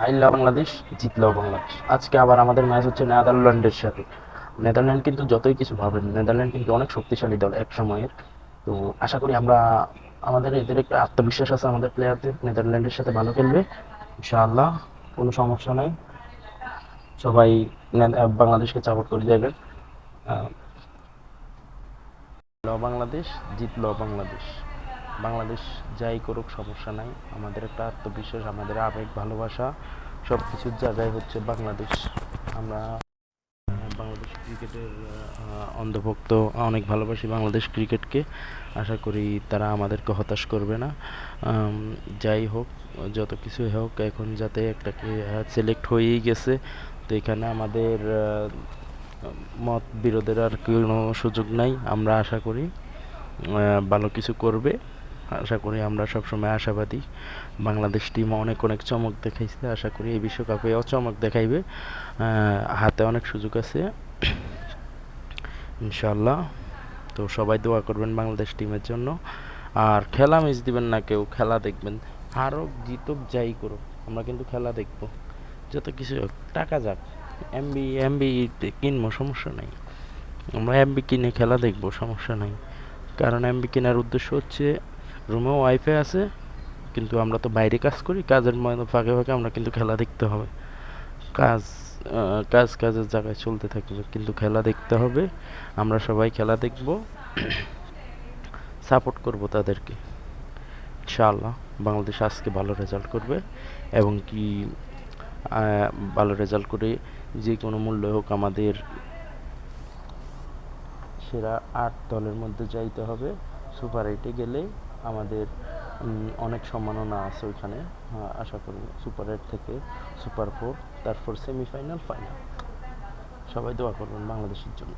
হারলো বাংলাদেশ, জিতলো বাংলাদেশ। আজকে আবার আমাদের ম্যাচ হচ্ছে নেদারল্যান্ডের সাথে। নেদারল্যান্ড কিন্তু যতই কিছু ভাবেন, নেদারল্যান্ড কিন্তু অনেক শক্তিশালী দল এক সময়ের। তো আশা করি আমরা, আমাদের এদের একটা আত্মবিশ্বাস আছে আমাদের প্লেয়ারদের, নেদারল্যান্ডের সাথে ভালো খেলবে ইনশাআল্লাহ। কোনো সমস্যা নাই, সবাই বাংলাদেশকে সাপোর্ট করে যাবেন। বাংলাদেশ, জিতলো বাংলাদেশ। বাংলাদেশ যাই করুক সমস্যা নাই, আমাদের একটা আত্মবিশ্বাস, আমাদের আবেগ, ভালোবাসা সব কিছুর জায়গায় হচ্ছে বাংলাদেশ। আমরা বাংলাদেশ ক্রিকেটের অন্ধভক্ত, অনেক ভালোবাসি বাংলাদেশ ক্রিকেটকে। আশা করি তারা আমাদেরকে হতাশ করবে না। যাই হোক, যত কিছু হোক, এখন যাতে একটাকে সিলেক্ট হয়েই গেছে, তো এখানে আমাদের মত বিরোধের আর কোনো সুযোগ নাই। আমরা আশা করি ভালো কিছু করবে। আশা করি, আমরা সবসময় আশাবাদী। বাংলাদেশ টিম অনেক অনেক চমক দেখাইছে, আশা করি এই বিশ্বকাপেও চমক দেখাইবে। হাতে অনেক সুযোগ আছে ইনশাল্লাহ। তো সবাই দোয়া করবেন বাংলাদেশ টিমের জন্য। আর খেলা মিস দিবেন না কেউ, খেলা দেখবেন। হারুক জিতুক যাই করুক, আমরা কিন্তু খেলা দেখবো। যত কিছু হোক, টাকা যাক, এমবি এমবি কিনবো, সমস্যা নাই। আমরা এমবি কিনে খেলা দেখবো, সমস্যা নাই। কারণ এমবি কেনার উদ্দেশ্য হচ্ছে, রুমেও ওয়াইফাই আছে, কিন্তু আমরা তো বাইরে কাজ করি, কাজের ফাঁকে ফাঁকে আমরা কিন্তু খেলা দেখতে হবে। কাজ কাজের জায়গায় চলতে থাকবে, কিন্তু খেলা দেখতে হবে। আমরা সবাই খেলা দেখব, সাপোর্ট করব তাদেরকে ইনশাআল্লাহ। বাংলাদেশ আজকে ভালো রেজাল্ট করবে, এবং কি ভালো রেজাল্ট করে যে কোনো মূল্য হোক আমাদের সেরা ৮ দলের মধ্যে যাইতে হবে। সুপার 8-এ গেলেই আমাদের অনেক সম্মাননা আছে ওইখানে। আশা করি সুপার 8 থেকে সুপার 4, তারপর সেমিফাইনাল, ফাইনাল। সবাই দোয়া করবেন বাংলাদেশের জন্য।